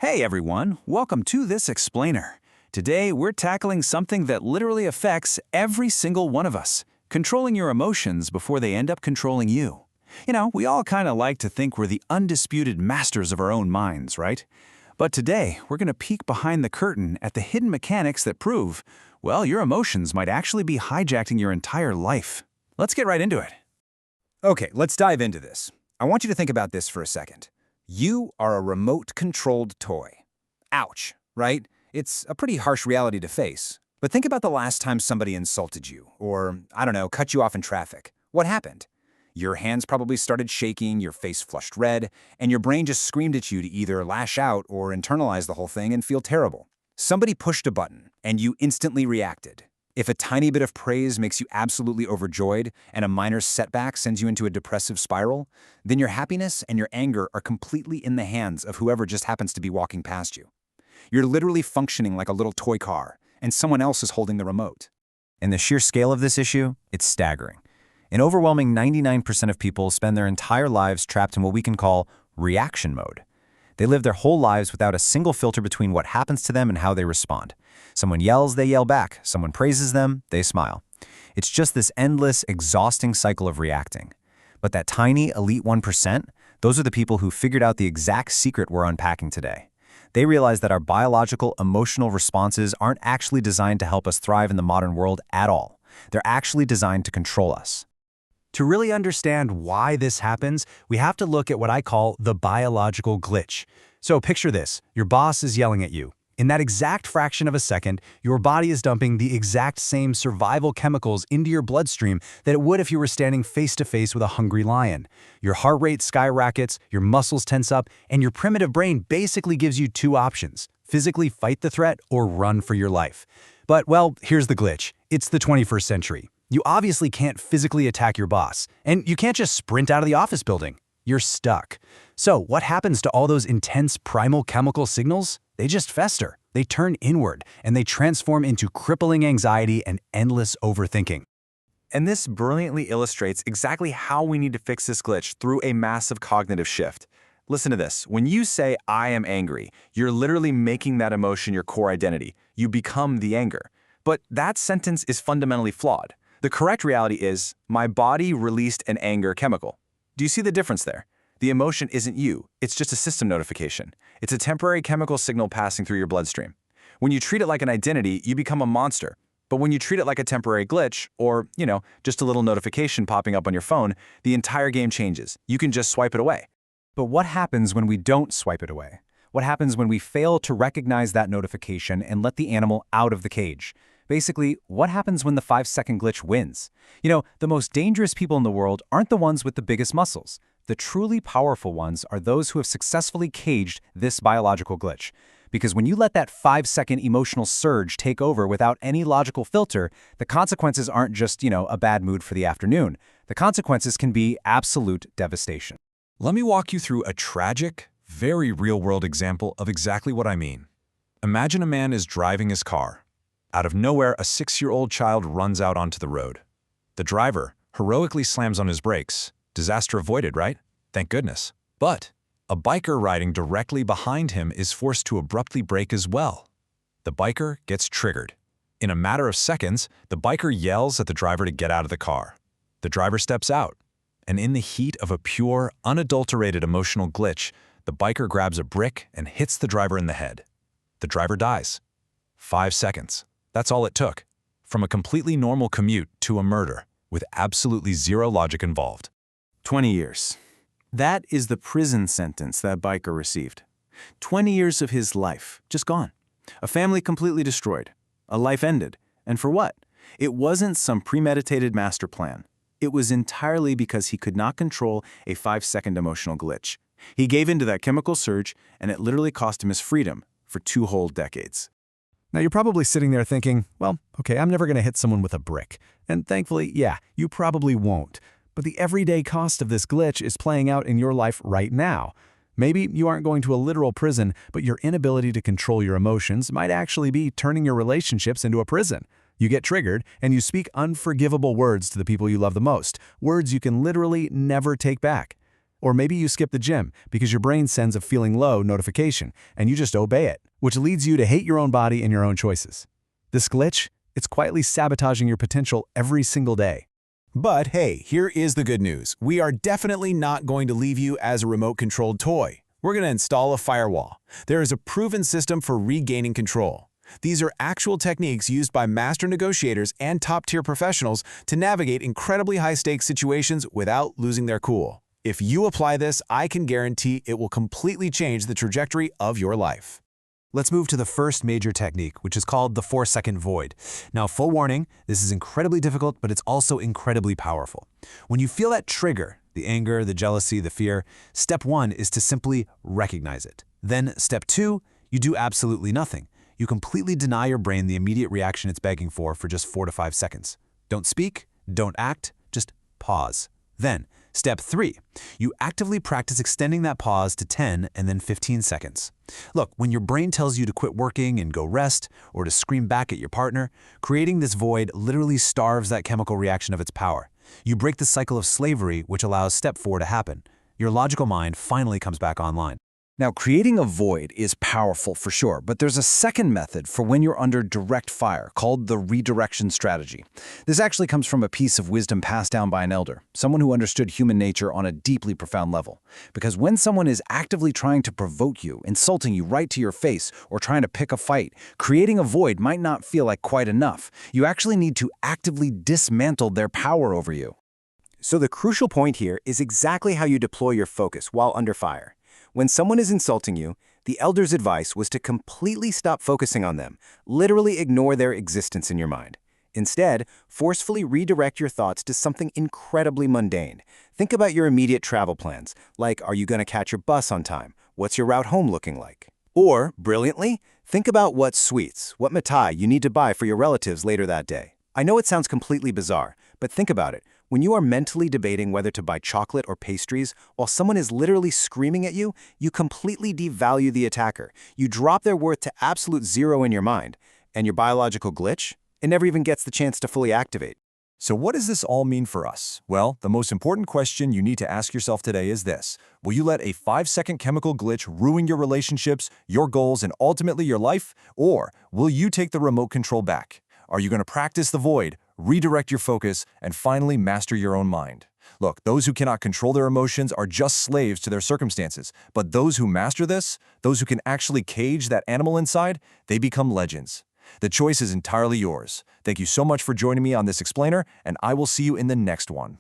Hey everyone, welcome to this explainer. Today we're tackling something that literally affects every single one of us, controlling your emotions before they end up controlling you. We all kind of like to think we're the undisputed masters of our own minds, right? But today we're going to peek behind the curtain at the hidden mechanics that prove, well, your emotions might actually be hijacking your entire life. Let's get right into it. Okay, let's dive into this. I want you to think about this for a second. You are a remote-controlled toy. Ouch, right? It's a pretty harsh reality to face. But think about the last time somebody insulted you, or, I don't know, cut you off in traffic. What happened? Your hands probably started shaking, your face flushed red, and your brain just screamed at you to either lash out or internalize the whole thing and feel terrible. Somebody pushed a button, and you instantly reacted. If a tiny bit of praise makes you absolutely overjoyed and a minor setback sends you into a depressive spiral, then your happiness and your anger are completely in the hands of whoever just happens to be walking past you. You're literally functioning like a little toy car, and someone else is holding the remote. And the sheer scale of this issue, it's staggering. An overwhelming 99% of people spend their entire lives trapped in what we can call reaction mode. They live their whole lives without a single filter between what happens to them and how they respond. Someone yells, they yell back. Someone praises them, they smile. It's just this endless, exhausting cycle of reacting. But that tiny, elite 1%, those are the people who figured out the exact secret we're unpacking today. They realize that our biological, emotional responses aren't actually designed to help us thrive in the modern world at all. They're actually designed to control us. To really understand why this happens, we have to look at what I call the biological glitch. So picture this, your boss is yelling at you. In that exact fraction of a second, your body is dumping the exact same survival chemicals into your bloodstream that it would if you were standing face-to-face with a hungry lion. Your heart rate skyrockets, your muscles tense up, and your primitive brain basically gives you two options: physically fight the threat or run for your life. But, well, here's the glitch. It's the 21st century. You obviously can't physically attack your boss, and you can't just sprint out of the office building. You're stuck. So what happens to all those intense primal chemical signals? They just fester, they turn inward, and they transform into crippling anxiety and endless overthinking. And this brilliantly illustrates exactly how we need to fix this glitch through a massive cognitive shift. Listen to this. When you say, "I am angry," you're literally making that emotion your core identity. You become the anger. But that sentence is fundamentally flawed. The correct reality is, my body released an anger chemical. Do you see the difference there? The emotion isn't you, it's just a system notification. It's a temporary chemical signal passing through your bloodstream. When you treat it like an identity, you become a monster. But when you treat it like a temporary glitch, or, just a little notification popping up on your phone, the entire game changes. You can just swipe it away. But what happens when we don't swipe it away? What happens when we fail to recognize that notification and let the animal out of the cage? Basically, what happens when the 5-second glitch wins? The most dangerous people in the world aren't the ones with the biggest muscles. The truly powerful ones are those who have successfully caged this biological glitch. Because when you let that 5-second emotional surge take over without any logical filter, the consequences aren't just, a bad mood for the afternoon. The consequences can be absolute devastation. Let me walk you through a tragic, very real-world example of exactly what I mean. Imagine a man is driving his car. Out of nowhere, a 6-year-old child runs out onto the road. The driver heroically slams on his brakes. Disaster avoided, right? Thank goodness. But a biker riding directly behind him is forced to abruptly brake as well. The biker gets triggered. In a matter of seconds, the biker yells at the driver to get out of the car. The driver steps out, and in the heat of a pure, unadulterated emotional glitch, the biker grabs a brick and hits the driver in the head. The driver dies. 5 seconds. That's all it took. From a completely normal commute to a murder, with absolutely zero logic involved. 20 years. That is the prison sentence that biker received. 20 years of his life, just gone. A family completely destroyed. A life ended. And for what? It wasn't some premeditated master plan. It was entirely because he could not control a 5-second emotional glitch. He gave into that chemical surge, and it literally cost him his freedom for 2 whole decades. Now you're probably sitting there thinking, well, okay, I'm never going to hit someone with a brick. And thankfully, yeah, you probably won't. But the everyday cost of this glitch is playing out in your life right now. Maybe you aren't going to a literal prison, but your inability to control your emotions might actually be turning your relationships into a prison. You get triggered, and you speak unforgivable words to the people you love the most, words you can literally never take back. Or maybe you skip the gym because your brain sends a feeling low notification and you just obey it, which leads you to hate your own body and your own choices. This glitch, it's quietly sabotaging your potential every single day. But hey, here is the good news. We are definitely not going to leave you as a remote-controlled toy. We're going to install a firewall. There is a proven system for regaining control. These are actual techniques used by master negotiators and top-tier professionals to navigate incredibly high-stakes situations without losing their cool. If you apply this, I can guarantee it will completely change the trajectory of your life. Let's move to the first major technique, which is called the 4-second void. Now, full warning, this is incredibly difficult, but it's also incredibly powerful. When you feel that trigger, the anger, the jealousy, the fear, step 1 is to simply recognize it. Then step 2, you do absolutely nothing. You completely deny your brain the immediate reaction it's begging for just 4 to 5 seconds. Don't speak, don't act, just pause. Then, step 3, you actively practice extending that pause to 10 and then 15 seconds. Look, when your brain tells you to quit working and go rest, or to scream back at your partner, creating this void literally starves that chemical reaction of its power. You break the cycle of slavery, which allows step 4 to happen. Your logical mind finally comes back online. Now, creating a void is powerful for sure, but there's a second method for when you're under direct fire called the redirection strategy. This actually comes from a piece of wisdom passed down by an elder, someone who understood human nature on a deeply profound level. Because when someone is actively trying to provoke you, insulting you right to your face, or trying to pick a fight, creating a void might not feel like quite enough. You actually need to actively dismantle their power over you. So the crucial point here is exactly how you deploy your focus while under fire. When someone is insulting you, the elder's advice was to completely stop focusing on them, literally ignore their existence in your mind. Instead, forcefully redirect your thoughts to something incredibly mundane. Think about your immediate travel plans, like are you going to catch your bus on time? What's your route home looking like? Or, brilliantly, think about what sweets, what mithai you need to buy for your relatives later that day. I know it sounds completely bizarre, but think about it. When you are mentally debating whether to buy chocolate or pastries, while someone is literally screaming at you, you completely devalue the attacker. You drop their worth to absolute zero in your mind. And your biological glitch? It never even gets the chance to fully activate. So what does this all mean for us? Well, the most important question you need to ask yourself today is this. Will you let a 5-second chemical glitch ruin your relationships, your goals, and ultimately your life? Or will you take the remote control back? Are you going to practice the void, redirect your focus, and finally master your own mind? Look, those who cannot control their emotions are just slaves to their circumstances. But those who master this, those who can actually cage that animal inside, they become legends. The choice is entirely yours. Thank you so much for joining me on this explainer, and I will see you in the next one.